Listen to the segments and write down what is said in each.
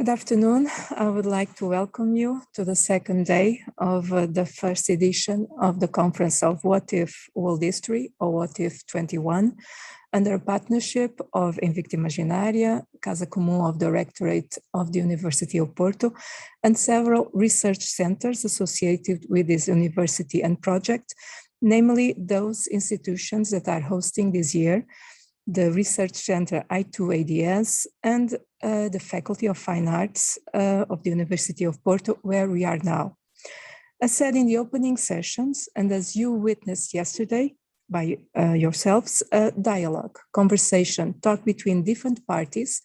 Good afternoon. I would like to welcome you to the second day of the first edition of the conference of What If World History, or WhatIf’21, under a partnership of Invicta Imaginaria, Casa Comum of the Rectorate of the University of Porto, and several research centers associated with this university and project, namely those institutions that are hosting this year, the Research Center I2ADS and the Faculty of Fine Arts of the University of Porto, where we are now. As said in the opening sessions, and as you witnessed yesterday by yourselves, dialogue, conversation, talk between different parties,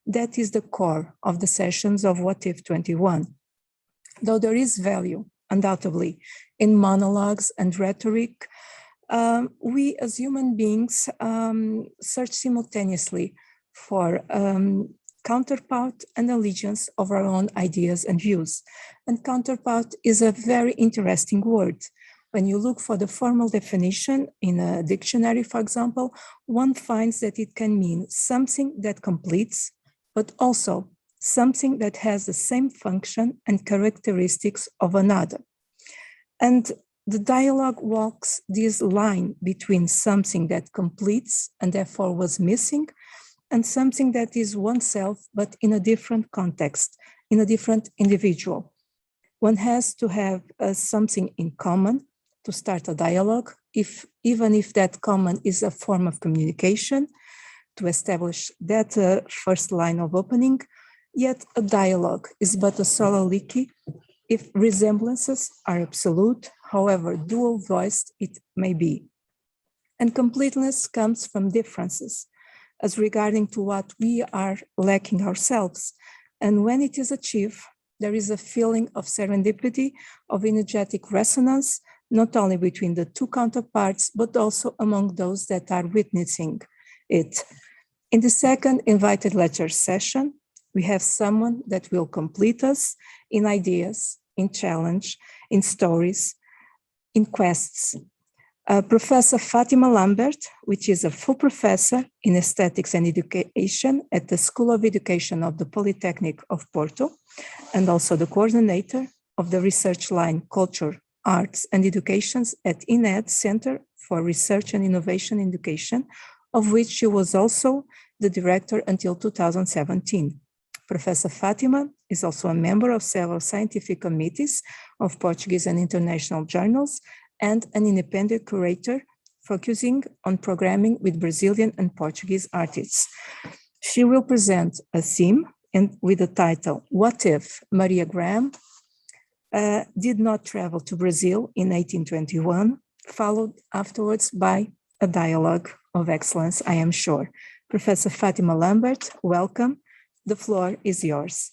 that is the core of the sessions of WhatIf’21. Though there is value, undoubtedly, in monologues and rhetoric, we as human beings search simultaneously for counterpart and allegiance of our own ideas and views. And counterpart is a very interesting word. When you look for the formal definition in a dictionary, for example, one finds that it can mean something that completes, but also something that has the same function and characteristics of another. And the dialogue walks this line between something that completes and therefore was missing, and something that is oneself, but in a different context, in a different individual. One has to have something in common to start a dialogue, even if that common is a form of communication, to establish that first line of opening, yet a dialogue is but a soliloquy if resemblances are absolute, however dual-voiced it may be. And completeness comes from differences, as regarding to what we are lacking ourselves. And when it is achieved, there is a feeling of serendipity, of energetic resonance, not only between the two counterparts, but also among those that are witnessing it. In the second invited lecture session, we have someone that will complete us in ideas, in challenge, in stories, in quests. Professor Fátima Lambert, which is a full professor in aesthetics and education at the School of Education of the Polytechnic of Porto, and also the coordinator of the research line Culture, Arts and Educations at INED Center for Research and Innovation in Education, of which she was also the director until 2017. Professor Fátima is also a member of several scientific committees of Portuguese and international journals and an independent curator focusing on programming with Brazilian and Portuguese artists. She will present a theme and with the title, What If Maria Graham Did Not Travel to Brazil in 1821, followed afterwards by a dialogue of excellence, I am sure. Professor Fátima Lambert, welcome. The floor is yours.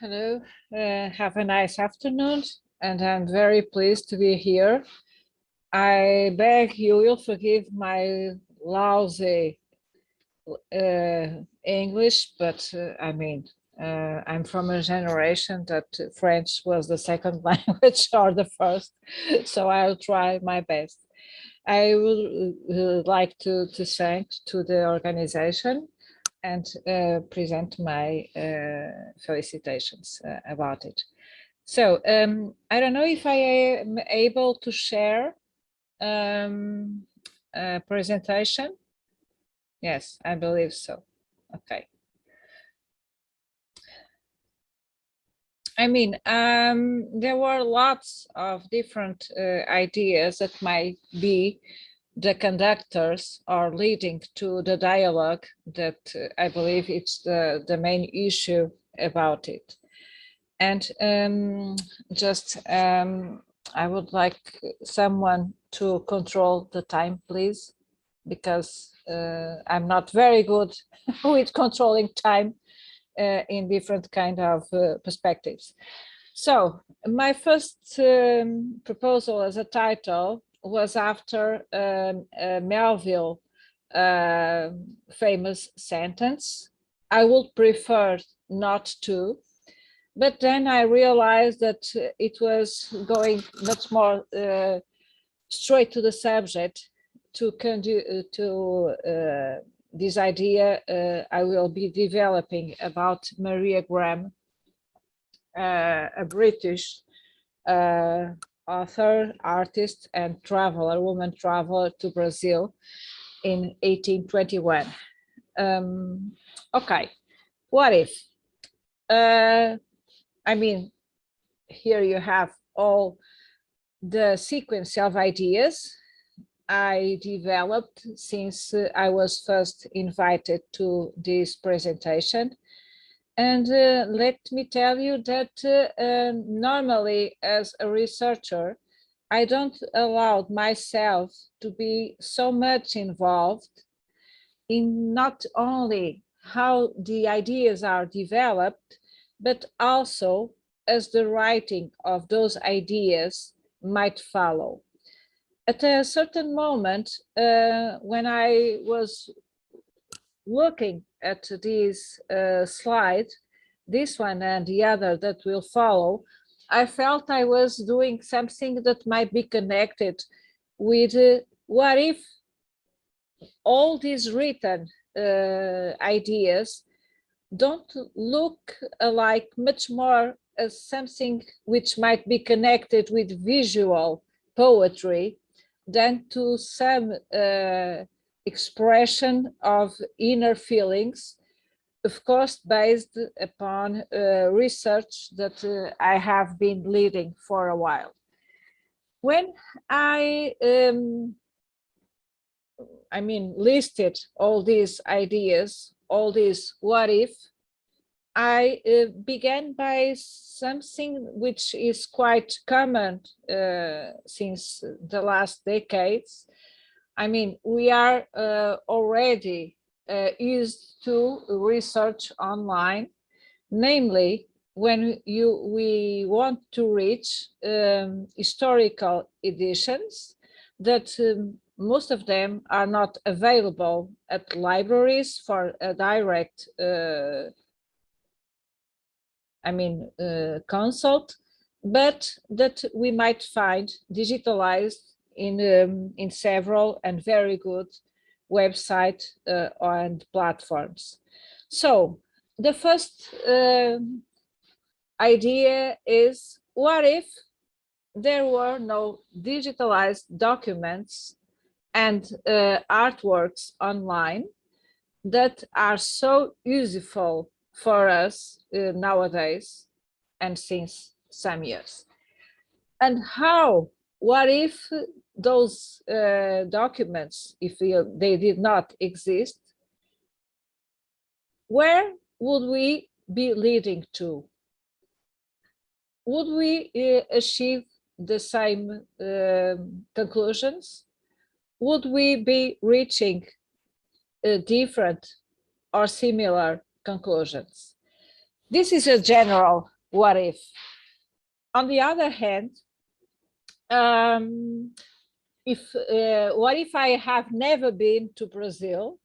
Hello, have a nice afternoon, and I'm very pleased to be here. I beg you will forgive my lousy English, but I mean, I'm from a generation that French was the second language or the first, so I'll try my best. I would like to thank to the organization and present my felicitations about it. So I don't know if I am able to share a presentation. Yes, I believe so. Okay. I mean, there were lots of different ideas that might be the conductors are leading to the dialogue that I believe it's the main issue about it. And I would like someone to control the time, please, because I'm not very good with controlling time in different kind of perspectives. So my first proposal as a title was after Melville famous sentence, I would prefer not to, but then I realized that it was going much more straight to the subject to this idea I will be developing about Maria Graham, a British author, artist, and traveler, woman traveler to Brazil in 1821. Okay, what if? I mean, here you have all the sequence of ideas I developed since I was first invited to this presentation. And let me tell you that normally as a researcher, I don't allow myself to be so much involved in not only how the ideas are developed, but also as the writing of those ideas might follow. At a certain moment, when I was looking at this slide, this one and the other that will follow, I felt I was doing something that might be connected with what if all these written ideas don't look like much more as something which might be connected with visual poetry than to some expression of inner feelings, of course, based upon research that I have been leading for a while. When I listed all these ideas, all these what if, I began by something which is quite common since the last decades. I mean, we are already used to research online, namely when we want to reach historical editions that most of them are not available at libraries for a direct consult, but that we might find digitalized in several and very good websites and platforms. So the first idea is, what if there were no digitalized documents and artworks online that are so useful for us nowadays and since some years? And how, what if those documents, if they did not exist, where would we be leading to? Would we achieve the same conclusions? Would we be reaching different or similar conclusions? This is a general what if. On the other hand, what if I have never been to Brazil,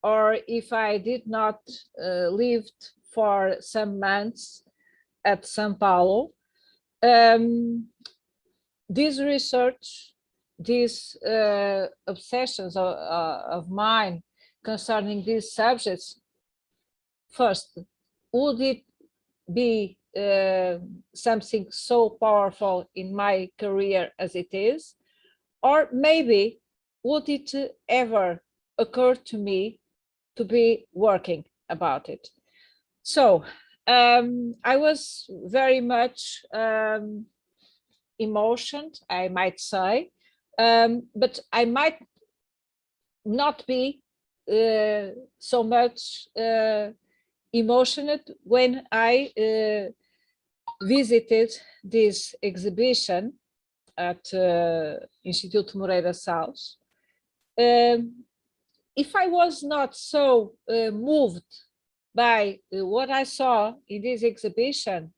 or if I did not lived for some months at São Paulo? This research, these obsessions of mine concerning these subjects, first, would it be something so powerful in my career as it is? Or maybe would it ever occur to me to be working about it? So I was very much emotioned, I might say, but I might not be so much emotional when I visited this exhibition at Instituto Moreira Salles. If I was not so moved by what I saw in this exhibition,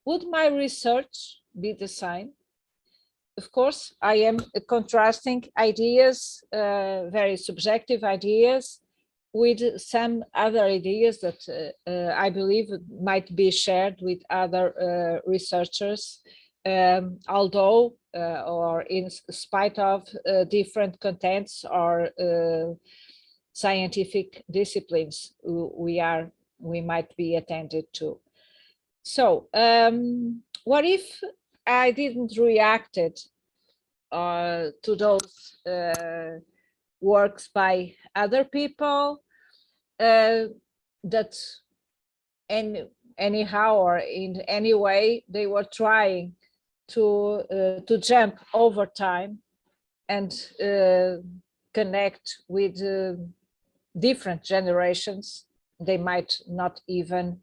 would my research be the same? Of course, I am contrasting ideas, very subjective ideas, with some other ideas that I believe might be shared with other researchers, although or in spite of different contents or scientific disciplines we might be attended to. So what if I didn't reacted to those works by other people that anyhow or in any way they were trying to jump over time and connect with different generations they might not even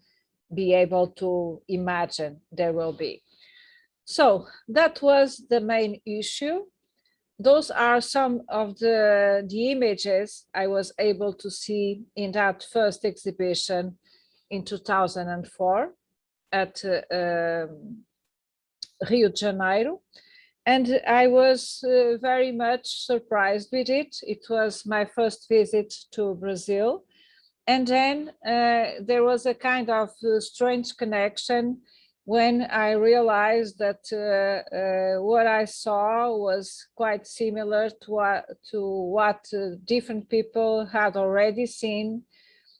be able to imagine there will be. So that was the main issue. Those are some of the images I was able to see in that first exhibition in 2004 at Rio de Janeiro. And I was very much surprised with it. It was my first visit to Brazil. And then there was a kind of strange connection when I realized that what I saw was quite similar to what different people had already seen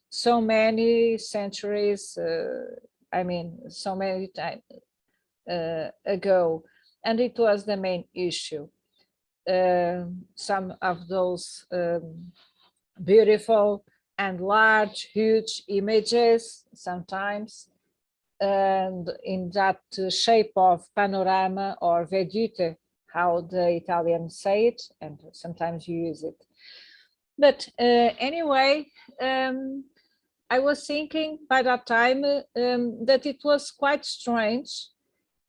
so many centuries, I mean, so many times ago. And it was the main issue. Some of those beautiful and large, huge images sometimes, and in that shape of panorama or vedute, how the Italians say it, and sometimes you use it. But anyway, I was thinking by that time that it was quite strange,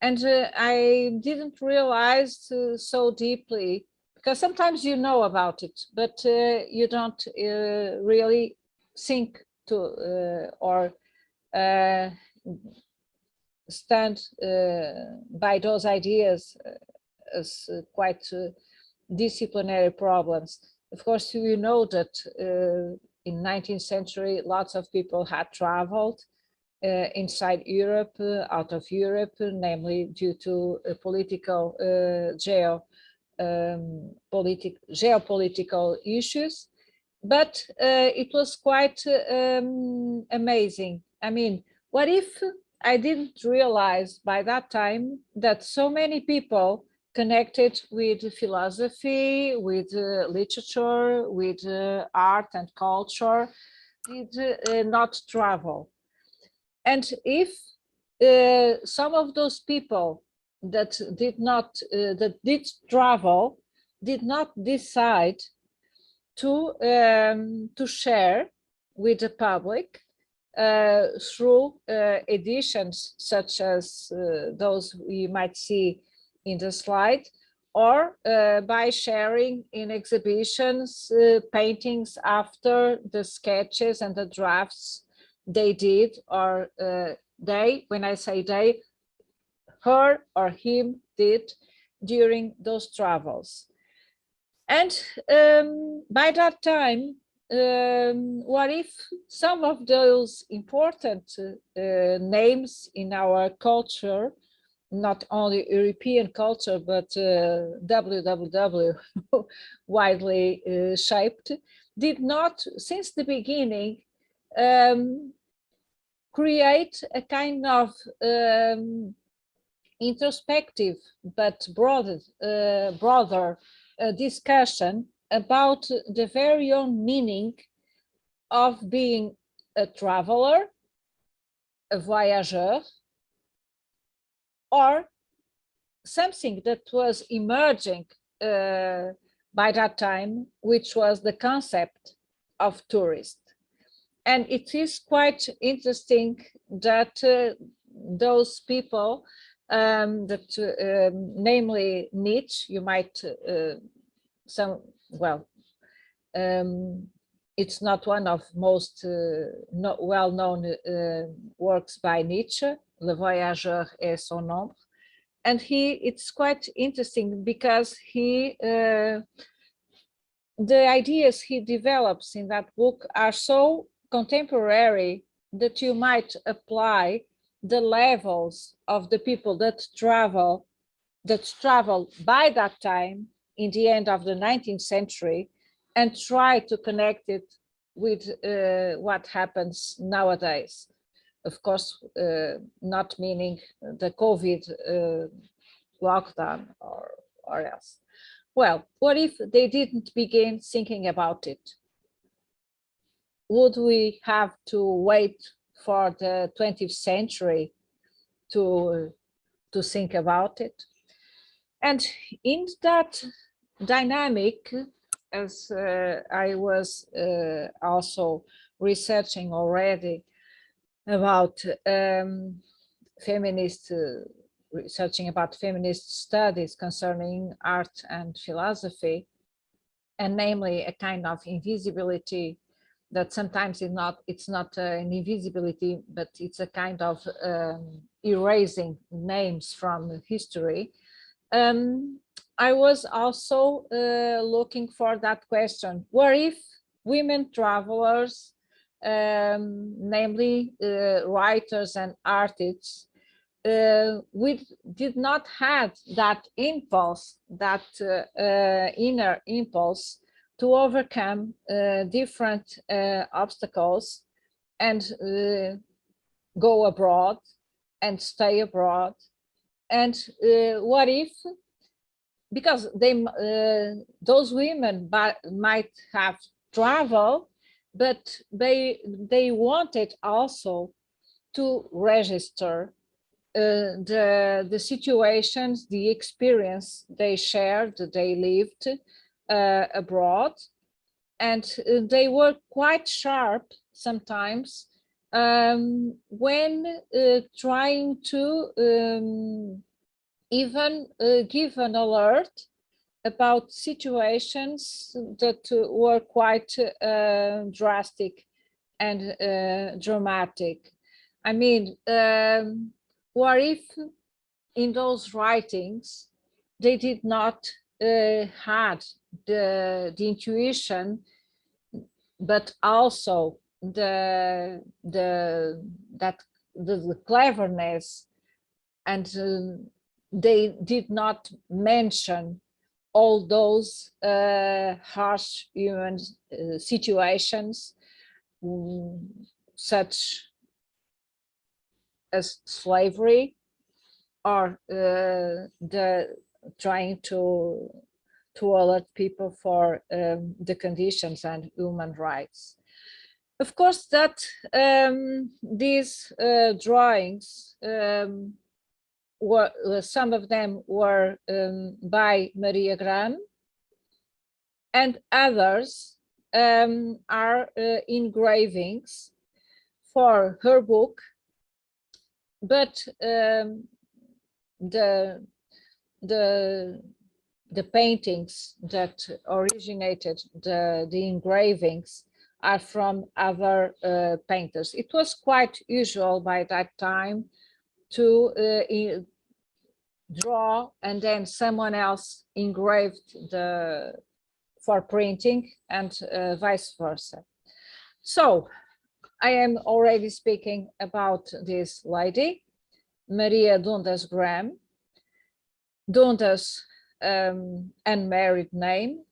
and I didn't realize so deeply, because sometimes you know about it, but you don't really think to or stand by those ideas as quite disciplinary problems. Of course, you know that in 19th century, lots of people had traveled inside Europe, out of Europe, namely due to political geopolitical issues. But it was quite amazing. I mean, what if I didn't realize by that time that so many people connected with philosophy, with literature, with art and culture did not travel? And if some of those people that did travel did not decide to share with the public through editions such as those you might see in the slide, or by sharing in exhibitions paintings after the sketches and the drafts they did, or they, when I say they, her or him did during those travels. And by that time, what if some of those important names in our culture, not only European culture, but WWW, widely shaped, did not, since the beginning, create a kind of introspective but broader discussion about the very own meaning of being a traveler, a voyageur, or something that was emerging by that time, which was the concept of tourist. And it is quite interesting that those people, namely Nietzsche, you might, it's not one of most well-known works by Nietzsche, Le Voyageur et son ombre. And it's quite interesting because the ideas he develops in that book are so contemporary that you might apply the levels of the people that travel by that time in the end of the 19th century and try to connect it with what happens nowadays. Of course, not meaning the COVID lockdown or else. Well, what if they didn't begin thinking about it? Would we have to wait for the 20th century to think about it? And in that dynamic, as I was also researching already about researching about feminist studies concerning art and philosophy, and namely a kind of invisibility that sometimes it's not an invisibility, but it's a kind of erasing names from history. I was also looking for that question: what if women travelers, namely writers and artists, did not have that impulse, that inner impulse to overcome different obstacles and go abroad and stay abroad? And what if, because those women might have traveled, but they wanted also to register the situations, the experience they shared, they lived abroad, and they were quite sharp sometimes when trying to even give an alert about situations that were quite drastic and dramatic. I mean, what if in those writings they did not had the intuition, but also the cleverness, and they did not mention all those harsh human situations, such as slavery, or the trying to alert people for the conditions and human rights. Of course, that these drawings were, some of them were by Maria Graham, and others are engravings for her book, but the paintings that originated the engravings are from other painters. It was quite usual by that time to draw and then someone else engraved for printing, and vice versa. So I am already speaking about this lady, Maria Dundas Graham. Dundas, unmarried name.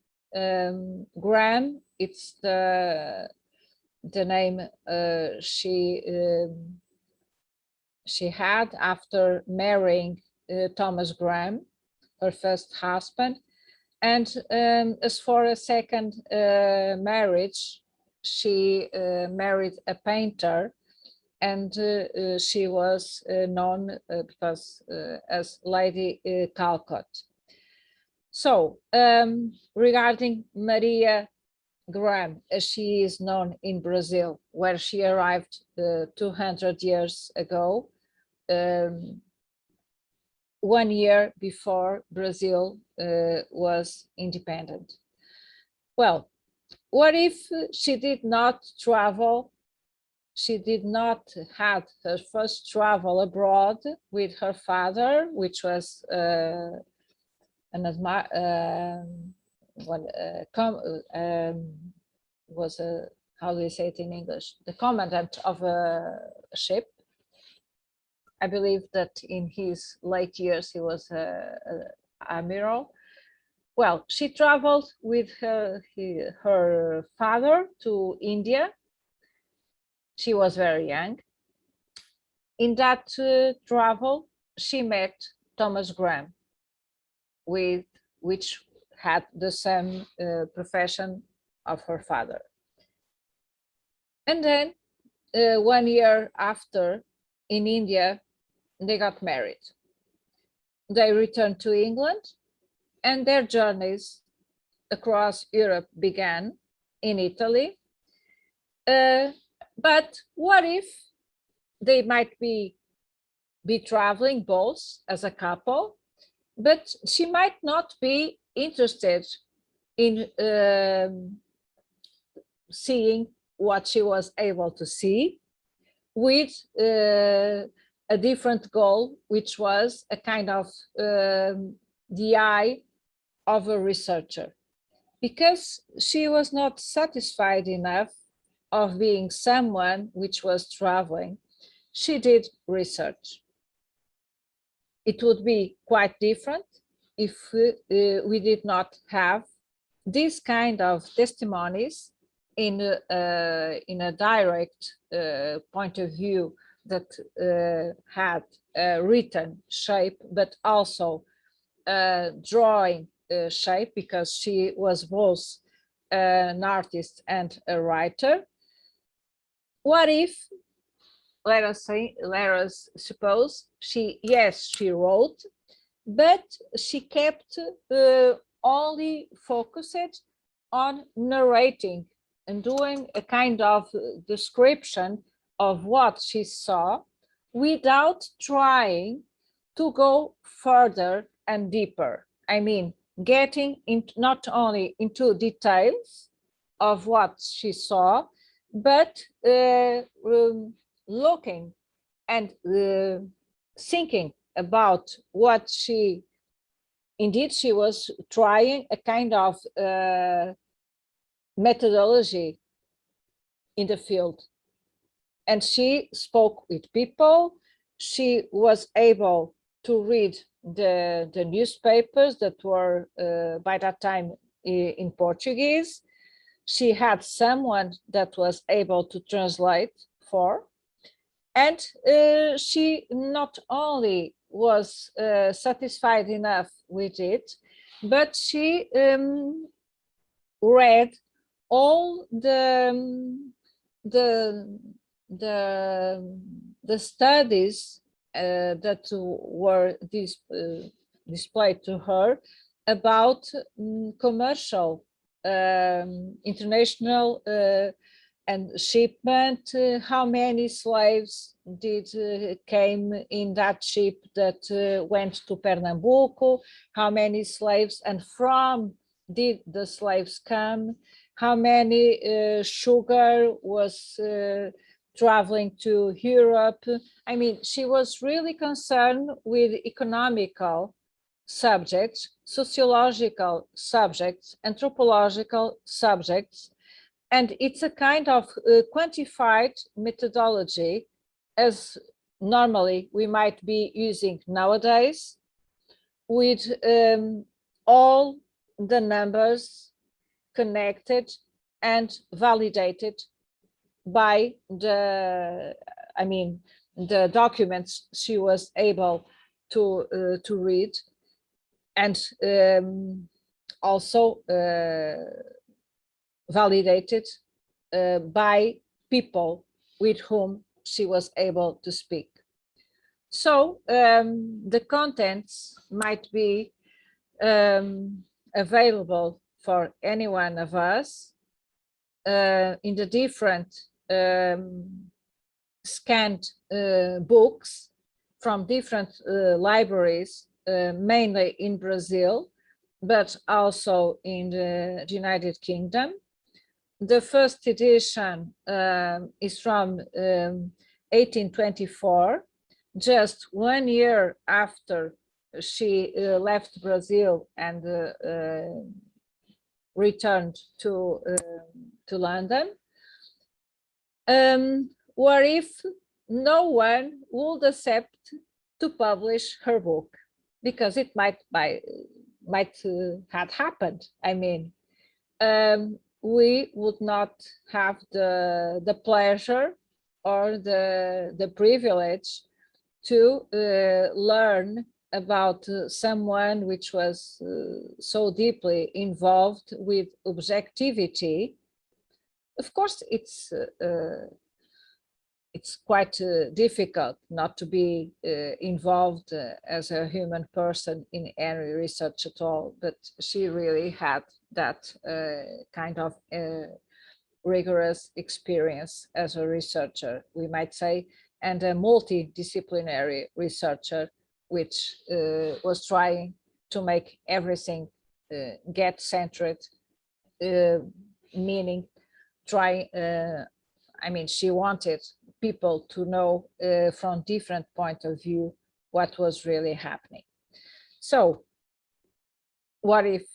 Graham, it's the name she had after marrying Thomas Graham, her first husband. And as for a second marriage, she married a painter, and she was known because as Lady Calcott. So regarding Maria Graham, as she is known in Brazil, where she arrived 200 years ago, 1 year before Brazil was independent. Well, what if she did not travel? She did not have her first travel abroad with her father, which was how do you say it in English? The commandant of a ship. I believe that in his late years he was an admiral. well, she traveled with her father to India. She was very young. In that travel, she met Thomas Graham, which had the same profession of her father. And then 1 year after, in India, they got married. They returned to England, and their journeys across Europe began in Italy. But what if they might be traveling both as a couple, but she might not be interested in seeing what she was able to see, with a different goal, which was a kind of the eye of a researcher, because she was not satisfied enough of being someone which was traveling. She did research. It would be quite different if we did not have this kind of testimonies in a direct point of view that had written shape, but also drawing shape, because she was both an artist and a writer. What if, let us suppose she wrote, but she kept only focused on narrating and doing a kind of description of what she saw, without trying to go further and deeper. I mean, getting not only into details of what she saw, but looking and thinking about what she was trying, a kind of methodology in the field. And she spoke with people. She was able to read the newspapers that were by that time in Portuguese. She had someone that was able to translate for, and she not only was satisfied enough with it, but she read all the studies that were displayed to her about commercial international and shipment, how many slaves came in that ship that went to Pernambuco, how many slaves, and from did the slaves come, how many sugar was traveling to Europe. I mean, she was really concerned with economical subjects, sociological subjects, anthropological subjects, and it's a kind of quantified methodology, as normally we might be using nowadays, with all the numbers connected and validated by the documents she was able to read, and also validated by people with whom she was able to speak. So the contents might be available for any one of us in the different scanned books from different libraries, mainly in Brazil, but also in the United Kingdom. The first edition is from 1824, just 1 year after she left Brazil and returned to London. What if no one would accept to publish her book? Because it might might had happened. I mean, we would not have the pleasure or the privilege to learn about someone which was so deeply involved with objectivity. Of course, it's quite difficult not to be involved as a human person in any research at all, but she really had that kind of rigorous experience as a researcher, we might say, and a multidisciplinary researcher, which was trying to make everything get centered, meaning I mean, she wanted people to know from different point of view what was really happening. So what if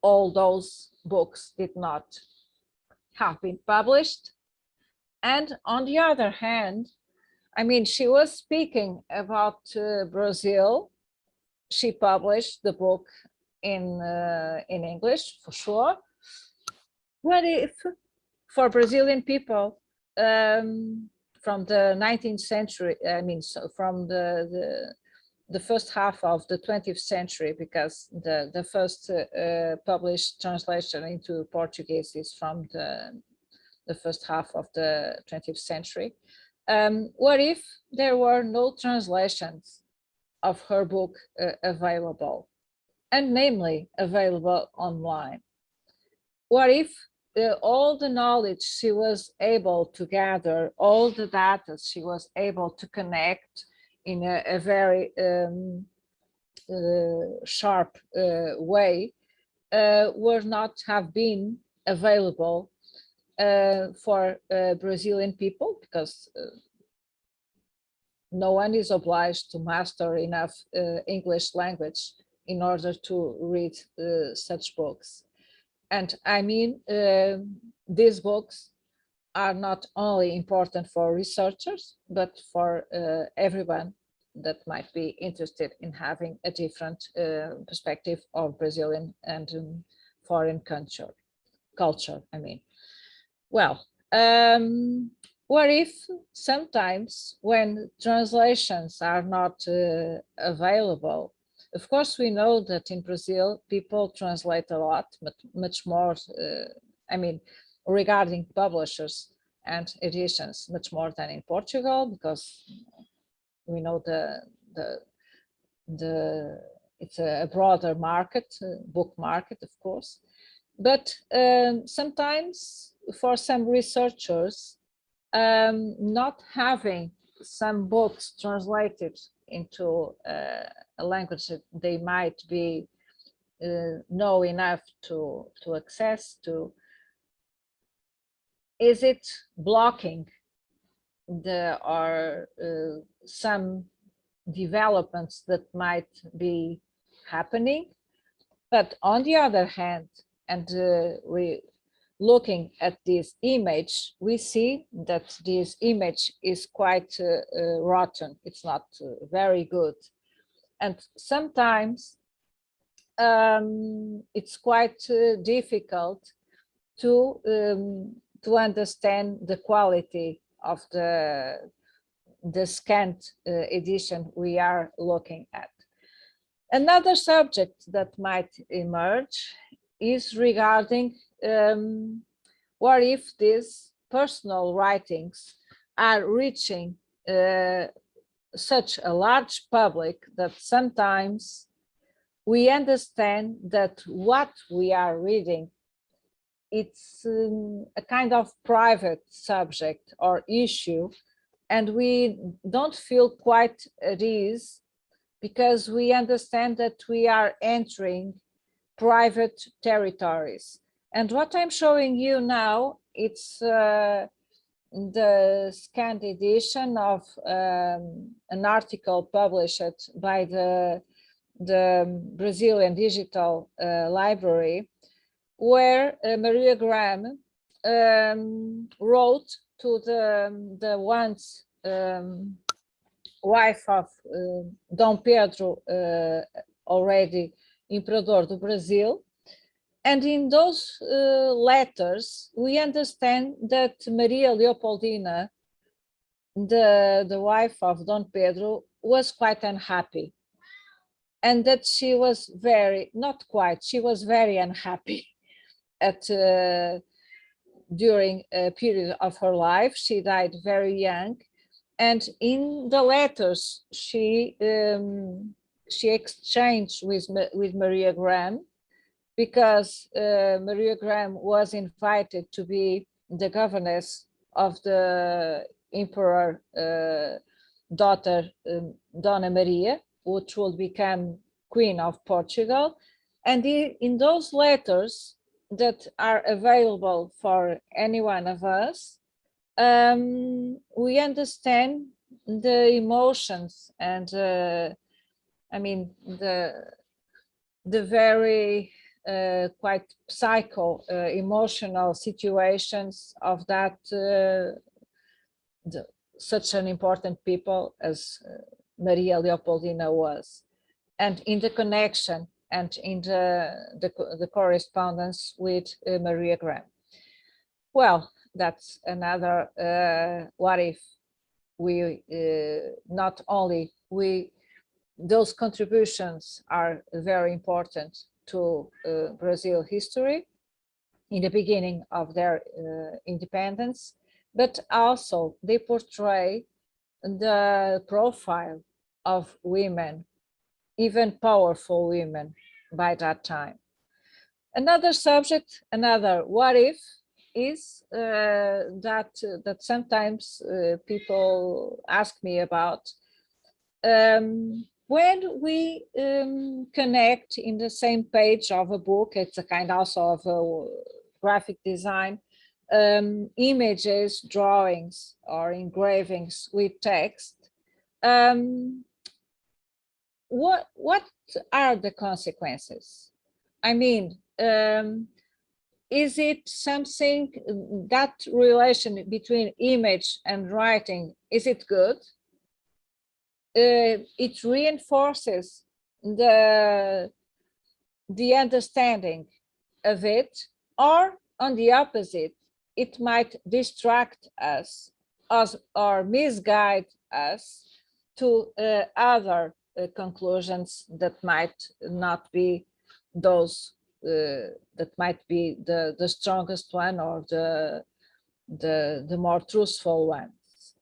all those books did not have been published? And on the other hand, I mean, she was speaking about Brazil. She published the book in English, for sure. What if for Brazilian people from the 19th century, I mean, so from the first half of the 20th century, because the first published translation into Portuguese is from the first half of the 20th century. What if there were no translations of her book available, and namely available online? What if all the knowledge she was able to gather, all the data she was able to connect in a very sharp way would not have been available for Brazilian people, because no one is obliged to master enough English language in order to read such books. And I mean, these books are not only important for researchers, but for everyone that might be interested in having a different perspective of Brazilian and foreign culture, I mean. Well, what if sometimes when translations are not available? Of course, we know that in Brazil, people translate a lot, but much more, I mean, regarding publishers and editions, much more than in Portugal, because we know it's a broader market, book market, of course. But sometimes for some researchers, not having some books translated into a language that they might be know enough to access to, is it blocking some developments that might be happening? But on the other hand, and we looking at this image, we see that this image is quite rotten. It's not very good. And sometimes it's quite difficult to understand the quality of the scanned edition we are looking at. Another subject that might emerge is regarding what if these personal writings are reaching such a large public that sometimes we understand that what we are reading, it's a kind of private subject or issue, and we don't feel quite at ease because we understand that we are entering private territories. And what I'm showing you now, it's the scanned edition of an article published by the Brazilian Digital Library, where Maria Graham wrote to the once wife of Dom Pedro, already Imperador do Brazil. And in those letters, we understand that Maria Leopoldina, the wife of Dom Pedro, was quite unhappy. And that she was she was very unhappy during a period of her life. She died very young. And in the letters she exchanged with Maria Graham, because Maria Graham was invited to be the governess of the emperor daughter Dona Maria, which will become Queen of Portugal. And in those letters that are available for any one of us, we understand the emotions and I mean the very quite emotional situations of that such an important people as Maria Leopoldina was, and in the connection and in the correspondence with Maria Graham. Well, that's another what if we not only those contributions are very important to Brazil history in the beginning of their independence, but also they portray the profile of women, even powerful women by that time. Another subject, another what if, is that sometimes people ask me about. When we connect in the same page of a book, it's a kind also of a graphic design, images, drawings, or engravings with text. What are the consequences? I mean, is it something, that relation between image and writing, is it good? It reinforces the understanding of it, or on the opposite, it might distract us or misguide us to other conclusions that might not be those that might be the strongest one or the more truthful ones.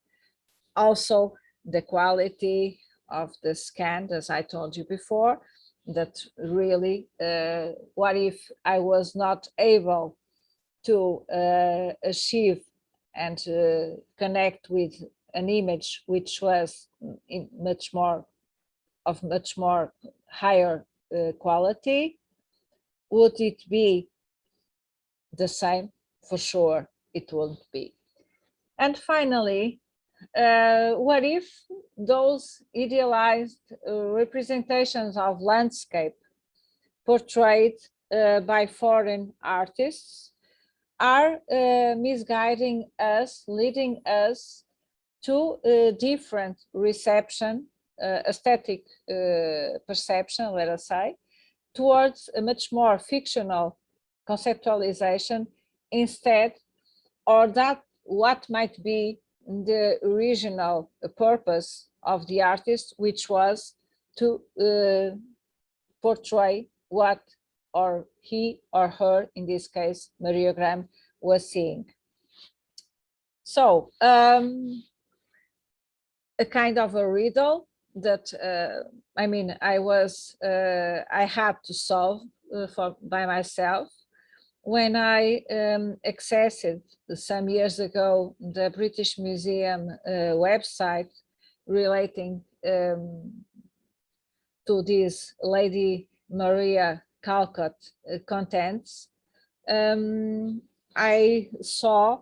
Also, the quality of the scan, as I told you before, that really, what if I was not able to achieve and connect with an image which was much more higher quality? Would it be the same? For sure, it won't be. And finally, what if those idealized representations of landscape portrayed by foreign artists are misguiding us, leading us to a different reception, aesthetic perception, let us say, towards a much more fictional conceptualization instead, or that what might be the original purpose of the artist, which was to portray what or he or her, in this case, Maria Graham, was seeing. So a kind of a riddle that I mean, I had to solve by myself when I accessed some years ago the British Museum website relating to this Lady Maria Calcott contents. I saw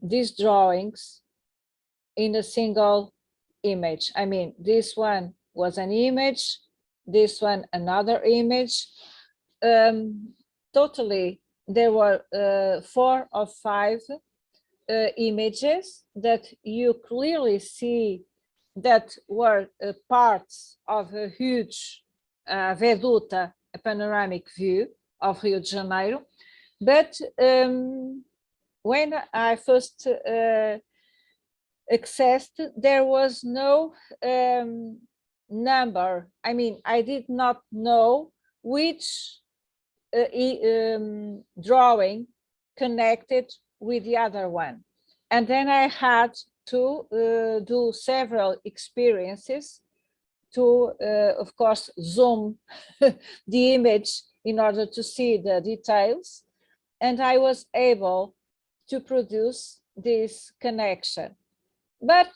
these drawings in a single image. I mean, this one was an image, this one another image. Totally, there were 4 or 5 images that you clearly see that were parts of a huge a veduta, a panoramic view of Rio de Janeiro. But when I first accessed, there was no number. I mean, I did not know which drawing connected with the other one. And then I had to do several experiences to, of course, zoom the image in order to see the details. And I was able to produce this connection. But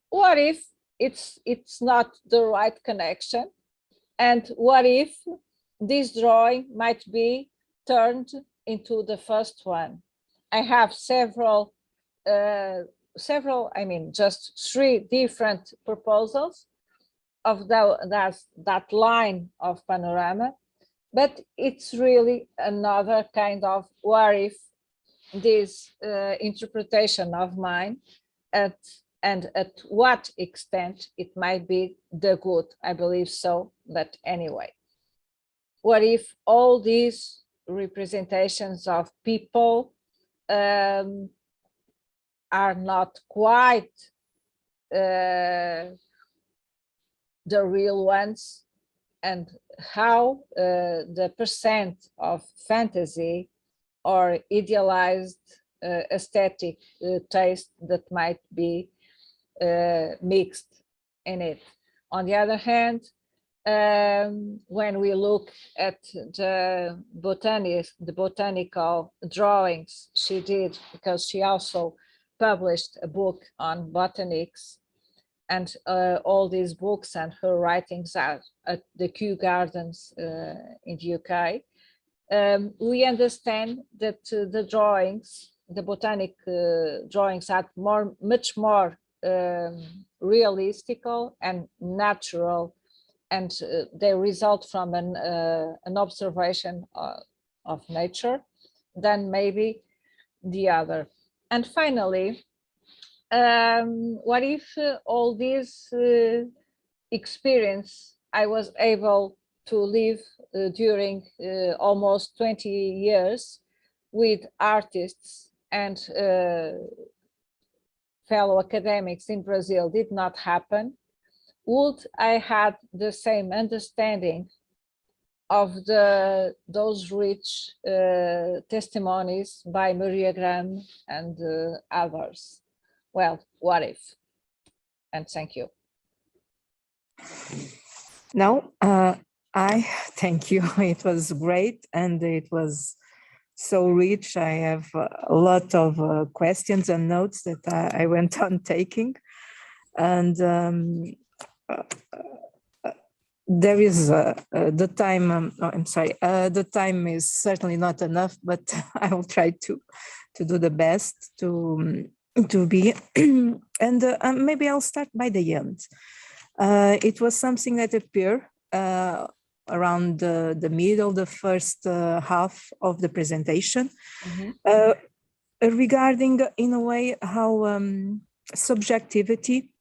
what if it's not the right connection? And what if this drawing might be turned into the first one? I have several, I mean, just 3 different proposals of that line of panorama, but it's really another kind of what if this interpretation of mine and at what extent it might be the good. I believe so, but anyway. What if all these representations of people are not quite the real ones, and how the percent of fantasy or idealized aesthetic taste that might be mixed in it. On the other hand, when we look at the botanical drawings she did, because she also published a book on botanics, and all these books and her writings are at the Kew Gardens in the UK, we understand that the drawings, the botanic drawings, are much more realistical and natural, and they result from an observation of nature than maybe the other. And finally, what if all this experience I was able to live during almost 20 years with artists and fellow academics in Brazil did not happen? Would I have the same understanding of those rich testimonies by Maria Graham and others? Well, what if? And thank you. No, I thank you. It was great, and it was so rich. I have a lot of questions and notes that I went on taking, and there is the time. I'm sorry. The time is certainly not enough, but I will try to do the best to be. And maybe I'll start by the end. It was something that appeared around the middle, the first half of the presentation, regarding, in a way, how subjectivity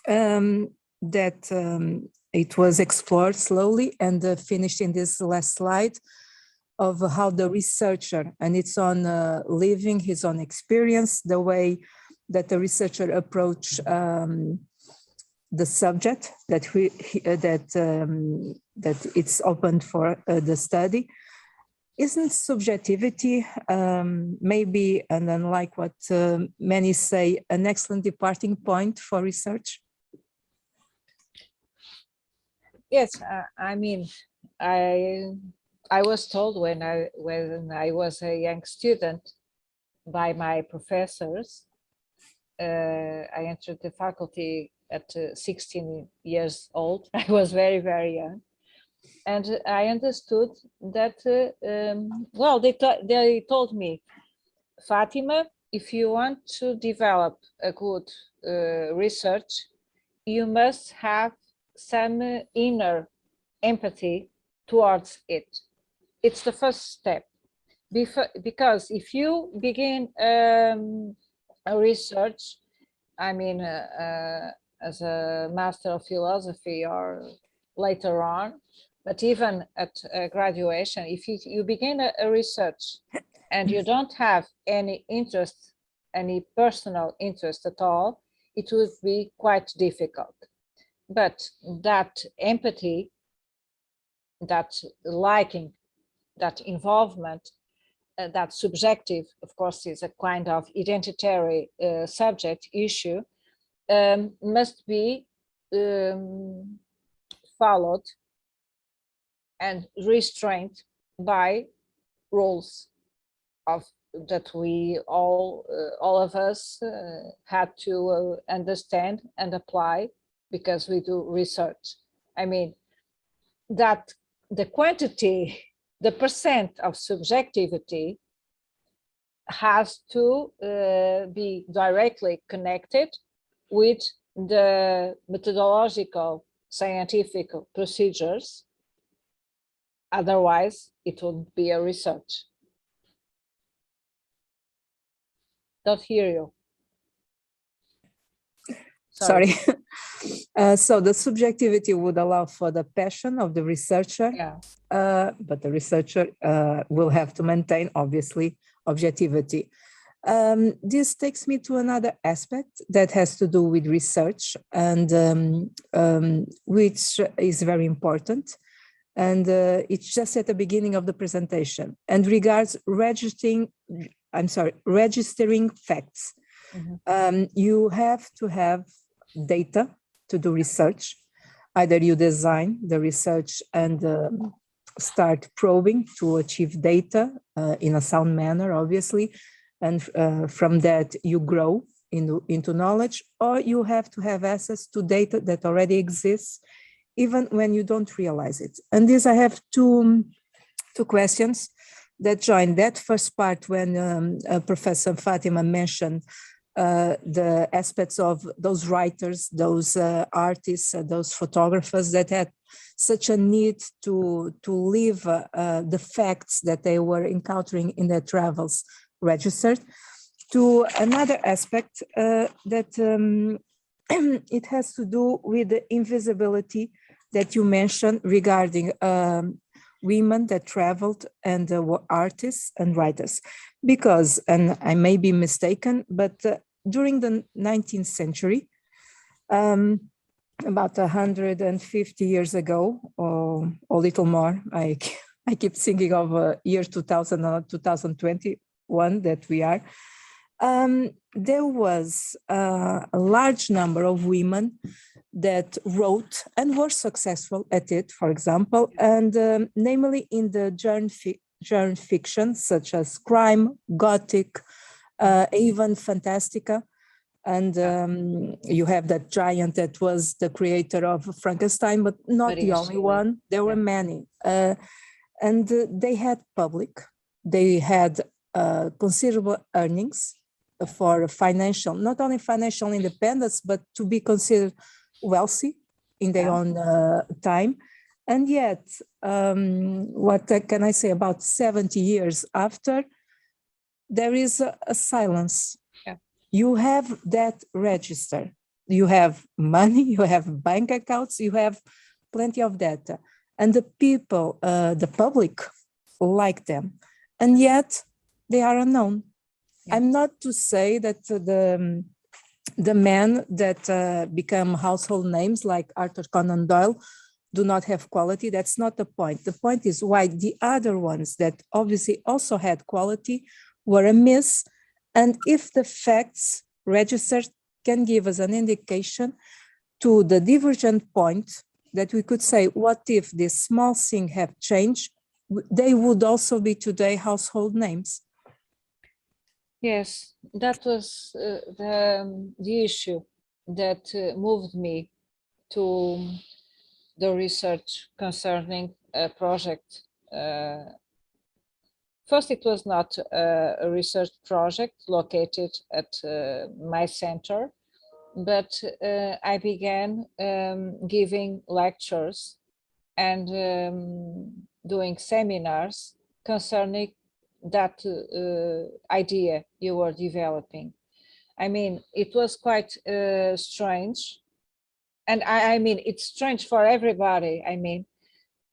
that it was explored slowly and finished in this last slide, of how the researcher and its own living, his own experience, the way that the researcher approach the subject that that it's opened for the study. Isn't subjectivity maybe, and unlike what many say, an excellent departing point for research? Yes, I mean, I was told when I was a young student by my professors. I entered the faculty at 16 years old. I was very, very young. And I understood that, well, they told me, Fátima, if you want to develop a good research, you must have some inner empathy towards it. It's the first step. Because if you begin a research, I mean, as a master of philosophy or later on, but even at graduation, if you begin a research and you don't have any interest, any personal interest at all, it would be quite difficult. But that empathy, that liking, that involvement, that subjective, of course, is a kind of identitary subject issue, must be followed and restrained by rules that we all of us had to understand and apply because we do research. I mean, that the quantity, the percent of subjectivity has to be directly connected with the methodological scientific procedures. Otherwise, it would be a research. Don't hear you. Sorry. So the subjectivity would allow for the passion of the researcher, yeah. But the researcher will have to maintain, obviously, objectivity. This takes me to another aspect that has to do with research, and which is very important. And it's just at the beginning of the presentation, and regards registering facts. Mm-hmm. You have to have data to do research. Either you design the research and start probing to achieve data in a sound manner, obviously, and from that you grow into knowledge, or you have to have access to data that already exists, even when you don't realize it. And this, I have two questions that join that first part when Professor Fátima mentioned the aspects of those writers, those artists, those photographers that had such a need to leave the facts that they were encountering in their travels registered, to another aspect that it has to do with the invisibility that you mentioned regarding women that traveled and were artists and writers. Because, and I may be mistaken, but during the 19th century, about 150 years ago, or a little more, I keep thinking of year 2000 or 2021 that we are, there was a large number of women that wrote and were successful at it, for example, and namely in the genre fiction, such as crime, gothic, even fantastica. And you have that giant that was the creator of Frankenstein, but not the only one. There were many. And they had public. They had considerable earnings for financial, not only financial independence, but to be considered wealthy in their own time. And yet, what can I say, about 70 years after, there is a silence. Yeah. You have that register. You have money, you have bank accounts, you have plenty of data. And the people, the public, like them. And yet, they are unknown. Yeah. I'm not to say that the men that become household names like Arthur Conan Doyle do not have quality. That's not the point. The point is why the other ones that obviously also had quality were amiss. And if the facts registered can give us an indication to the divergent point that we could say, what if this small thing have changed? They would also be today household names. Yes, that was the issue that moved me to the research concerning a project. First, it was not a research project located at my center, but I began giving lectures and doing seminars concerning that idea you were developing. I mean, it was quite strange and I mean, it's strange for everybody, I mean,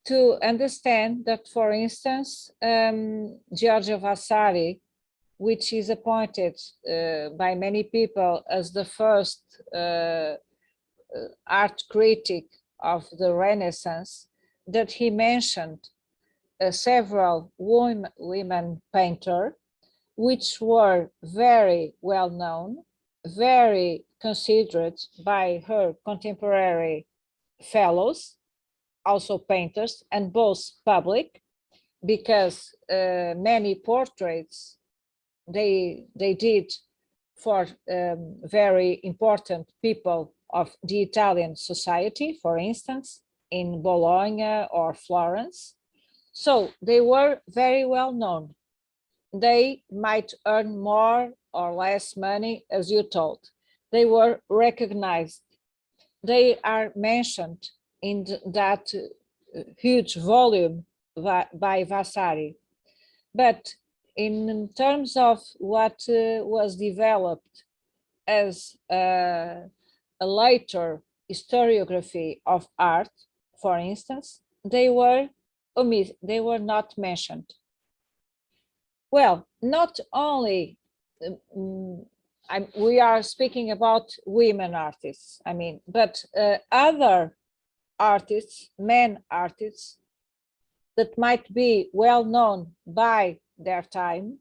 to understand that, for instance, Giorgio Vasari, which is appointed by many people as the first art critic of the Renaissance, that he mentioned several women painters, which were very well known, very considered by her contemporary fellows, also painters, and both public, because many portraits they did for very important people of the Italian society, for instance, in Bologna or Florence. So they were very well known. They might earn more or less money, as you told. They were recognized. They are mentioned in that huge volume by Vasari. But in terms of what was developed as a later historiography of art, for instance, they were not mentioned. Well, not only we are speaking about women artists, I mean, but other artists, men artists, that might be well known by their time,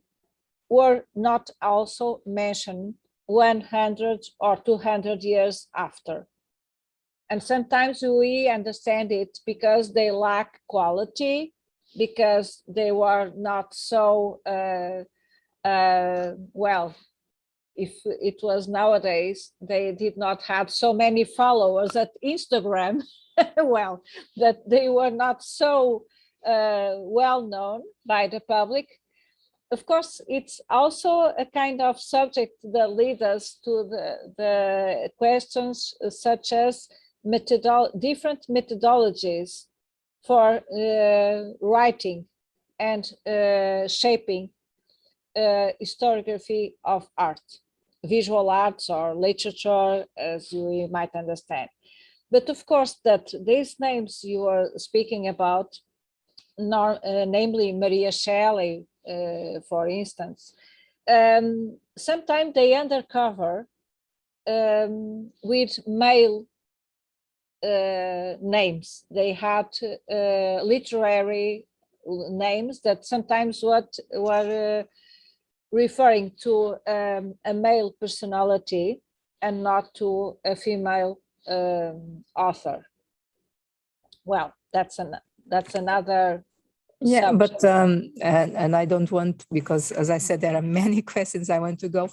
were not also mentioned 100 or 200 years after. And sometimes we understand it because they lack quality, because they were not so, well, if it was nowadays, they did not have so many followers at Instagram, well, that they were not so well known by the public. Of course, it's also a kind of subject that leads us to the questions such as different methodologies for writing and shaping historiography of art, visual arts or literature, as you might understand. But of course, that these names you are speaking about, namely Maria Shelley, for instance, sometimes they undercover with male names. They had literary names that sometimes were referring to a male personality and not to a female author. Well, that's another yeah, subject. but and I don't want, because as I said, there are many questions I want to go,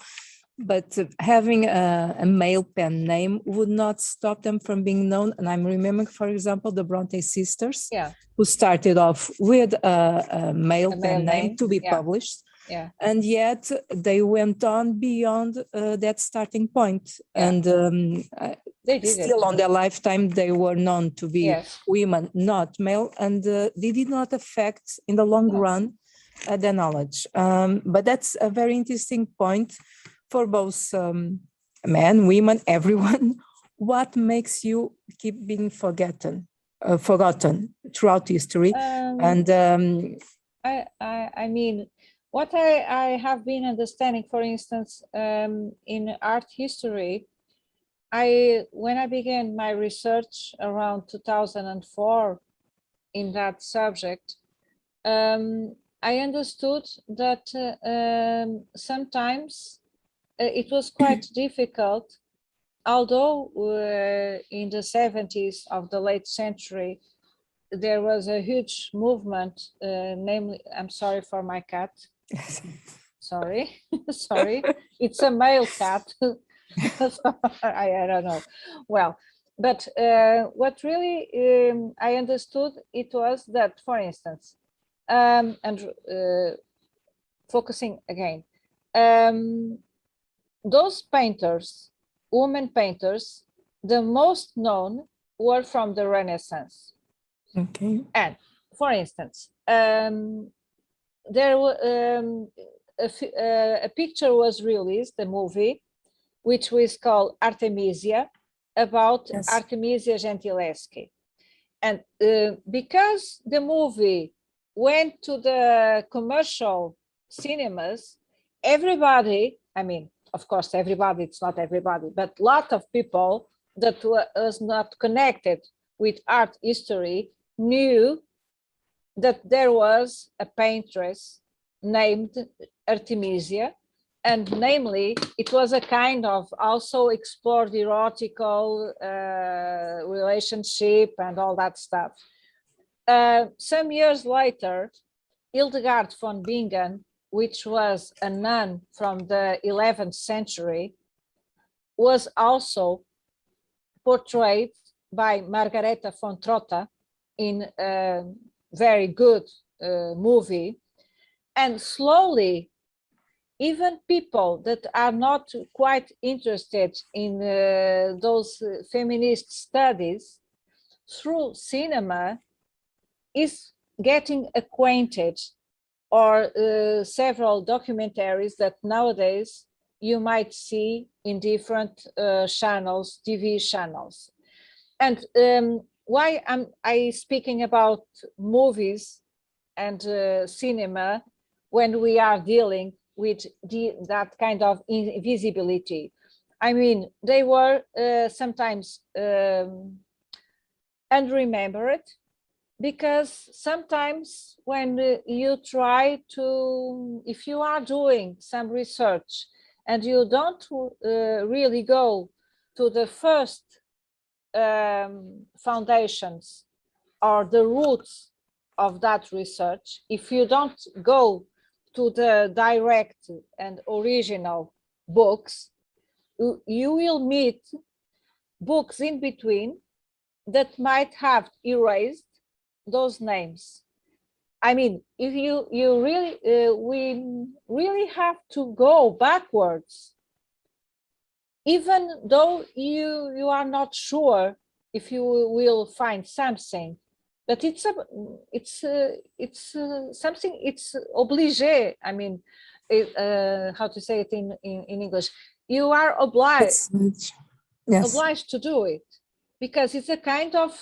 but having a male pen name would not stop them from being known. And I'm remembering, for example, the Bronte sisters, Yeah, who started off with a male pen name name, to be yeah. published. Yeah. And yet they went on beyond that starting point. Yeah. And They did still it. on their lifetime, they were known to be Yes. women, not male, and they did not affect in the long run their knowledge. But that's a very interesting point for both men, women, everyone. What makes you keep being forgotten throughout history? And I mean, what I have been understanding, for instance, in art history, when I began my research around 2004 in that subject, I understood that sometimes it was quite difficult, although in the 70s of the late century, there was a huge movement, namely, I'm sorry for my cat. Sorry, sorry, it's a male cat. I don't know. Well, but what really I understood, it was that, for instance, and focusing again, those painters, women painters, the most known were from the Renaissance. Okay. And for instance, there a picture was released, a movie, which was called Artemisia, about Yes. Artemisia Gentileschi. And because the movie went to the commercial cinemas, everybody, I mean, of course, everybody, it's not everybody, but a lot of people that was not connected with art history knew that there was a paintress named Artemisia, and namely, it was a kind of also explored erotical relationship and all that stuff. Some years later, Hildegard von Bingen, which was a nun from the 11th century, was also portrayed by Margareta von Trotta in a very good movie. And slowly, even people that are not quite interested in those feminist studies, through cinema, is getting acquainted, or several documentaries that nowadays you might see in different channels, TV channels. And why am I speaking about movies and cinema when we are dealing with that kind of invisibility? I mean, they were sometimes unremembered, because sometimes when you try to, if you are doing some research and you don't really go to the first foundations or the roots of that research, if you don't go to the direct and original books, you will meet books in between that might have erased those names. I mean, if you really, we really have to go backwards, even though you are not sure if you will find something, but it's something, it's obligé. I mean, how to say it in English? You are obliged, yes, obliged to do it, because it's a kind of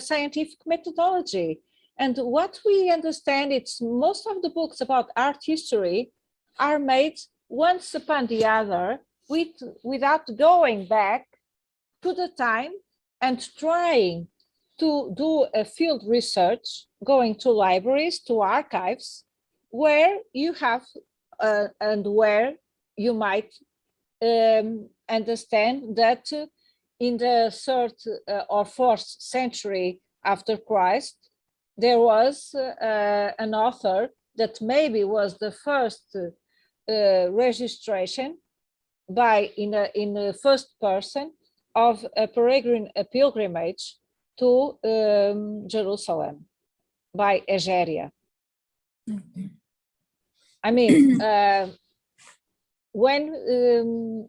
scientific methodology. And what we understand, it's most of the books about art history are made once upon the other, without going back to the time and trying to do a field research, going to libraries, to archives, where you have and where you might understand that in the 3rd or 4th century after Christ, there was an author that maybe was the first registration in the first person of a pilgrimage to Jerusalem by Egeria. Okay. I mean, when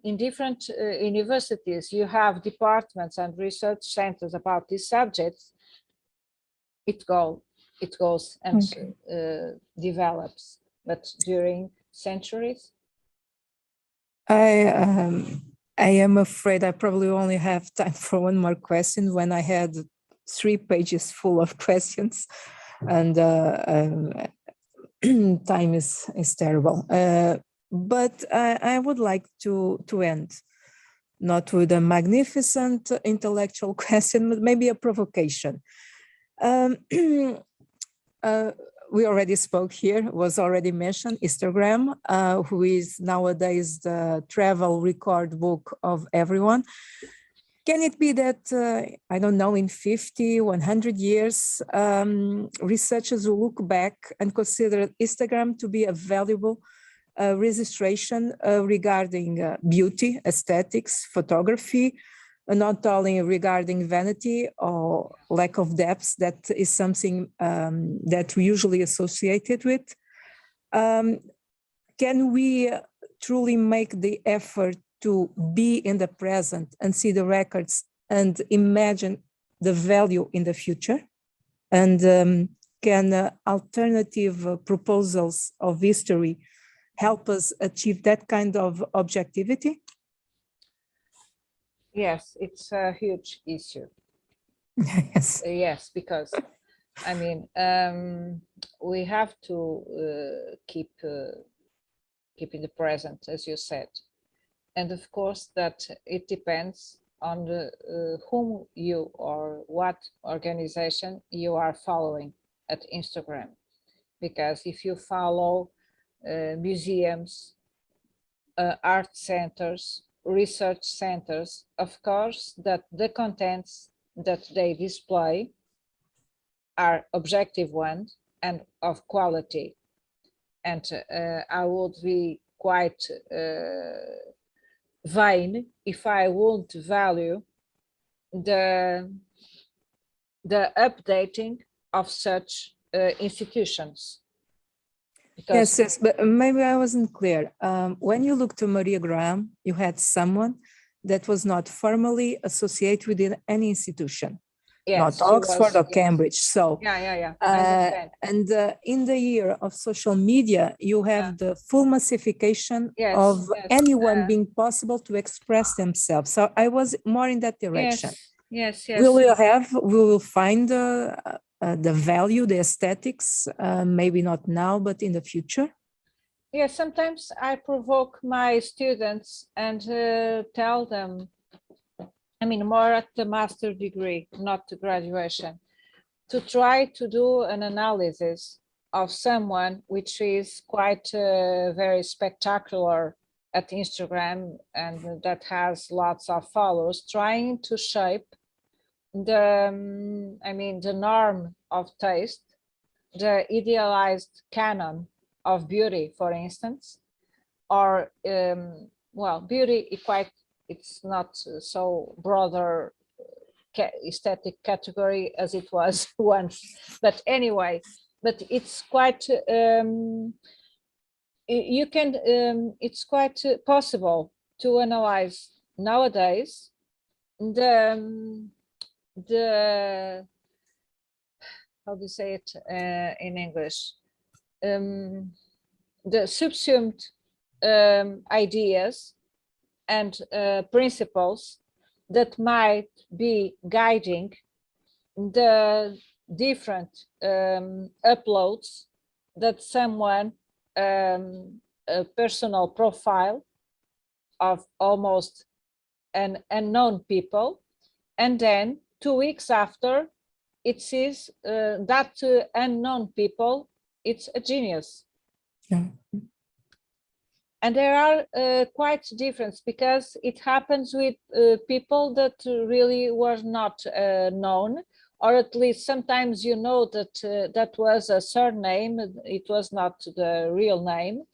in different universities you have departments and research centers about these subjects, it goes and develops. But during centuries, I am afraid I probably only have time for one more question, when I had 3 pages full of questions, and time is terrible. But I would like to end not with a magnificent intellectual question, but maybe a provocation. We already spoke here, was already mentioned, Instagram, who is nowadays the travel record book of everyone. Can it be that, I don't know, in 50, 100 years, researchers will look back and consider Instagram to be a valuable registration regarding beauty, aesthetics, photography, not only regarding vanity or lack of depth, that is something that we usually associated with. Can we truly make the effort to be in the present and see the records and imagine the value in the future? And can alternative proposals of history help us achieve that kind of objectivity? Yes, it's a huge issue. Yes. Yes, because I mean, we have to keep in the present, as you said, and of course that it depends on whom you or what organization you are following at Instagram. Because if you follow museums, art centers, research centers, of course that the contents that they display are objective ones and of quality. And I would be quite vain if I wouldn't value the updating of such institutions. Yes, yes, but maybe I wasn't clear. When you look to Maria Graham, you had someone that was not formally associated with any institution, yes, not Oxford or Cambridge. So, yeah, I understand. And in the year of social media, you have the full massification of anyone being possible to express themselves. So I was more in that direction. Yes. We will find the value, the aesthetics, maybe not now, but in the future. Yes, sometimes I provoke my students and tell them, I mean, more at the master degree, not the graduation, to try to do an analysis of someone which is quite very spectacular at Instagram and that has lots of followers, trying to shape the norm of taste, the idealized canon of beauty, for instance, or well, beauty it's not so broader aesthetic category as it was once, but anyway, but it's quite it's quite possible to analyze nowadays the how do you say it in English, the subsumed ideas and principles that might be guiding the different uploads that someone, a personal profile of almost an unknown people, and then 2 weeks after it sees that unknown people, it's a genius. Yeah. And there are quite difference because it happens with people that really were not known, or at least sometimes you know that that was a surname, it was not the real name.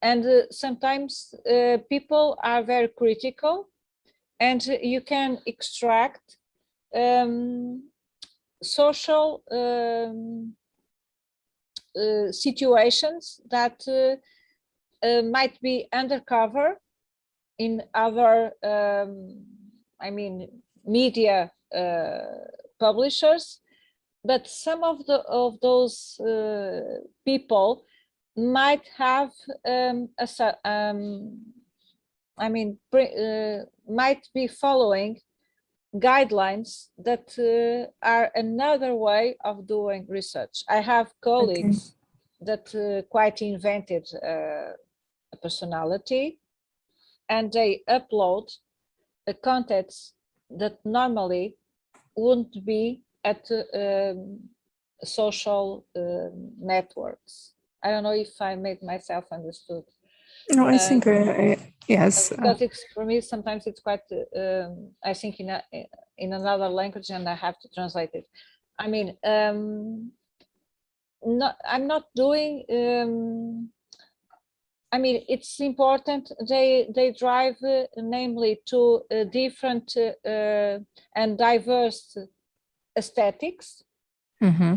And sometimes people are very critical and you can extract social situations that might be undercover in other, media publishers, but some of those people might have might be following guidelines that are another way of doing research. I have colleagues that quite invented a personality, and they upload contents that normally wouldn't be at social networks. I don't know if I made myself understood. No, I think yes. Because it's, for me, sometimes it's quite. I think in another language, and I have to translate it. I mean, I'm not doing. I mean, it's important. They drive, namely, to different and diverse aesthetics. Mm-hmm.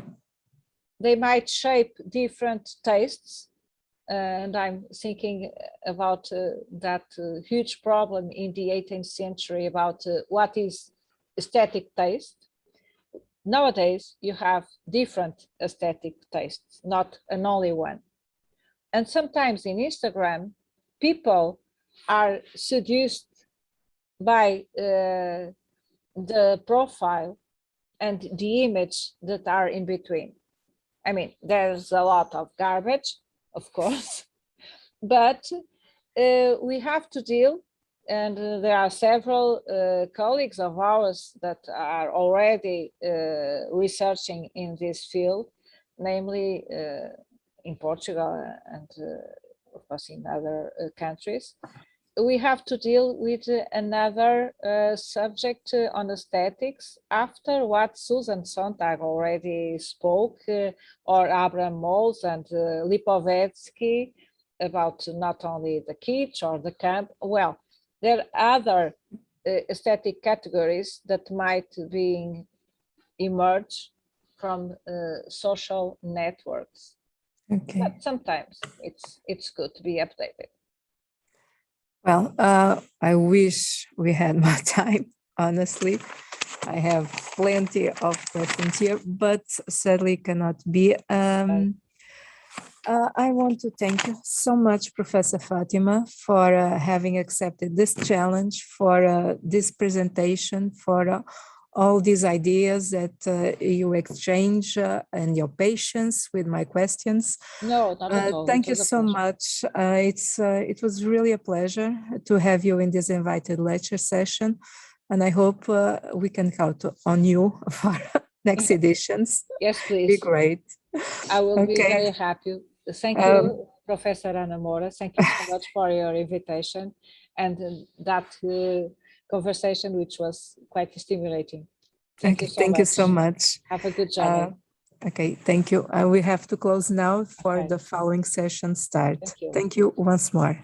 They might shape different tastes. And I'm thinking about that huge problem in the 18th century about what is aesthetic taste. Nowadays, you have different aesthetic tastes, not an only one. And sometimes in Instagram, people are seduced by the profile and the image that are in between. I mean, there's a lot of garbage, of course, but we have to deal, and there are several colleagues of ours that are already researching in this field, namely in Portugal and of course in other countries. We have to deal with another subject on aesthetics after what Susan Sontag already spoke, or Abraham Moles and Lipovetsky, about not only the kitsch or the camp. Well, there are other aesthetic categories that might be emerge from social networks. Okay. But sometimes it's good to be updated. Well, I wish we had more time, honestly. I have plenty of questions here, but sadly cannot be. I want to thank you so much, Professor Fátima, for having accepted this challenge, for this presentation, for all these ideas that you exchange and your patience with my questions. No, not at all. Thank you so much. It was really a pleasure to have you in this invited lecture session, and I hope we can count on you for next editions. Yes, please. Be great. I will be very happy. Thank you, Professor Ana Moura. Thank you so much for your invitation and that conversation, which was quite stimulating. Thank you so much. Thank you so much. Have a good journey. Okay, thank you. We have to close now for the following session start. Thank you once more.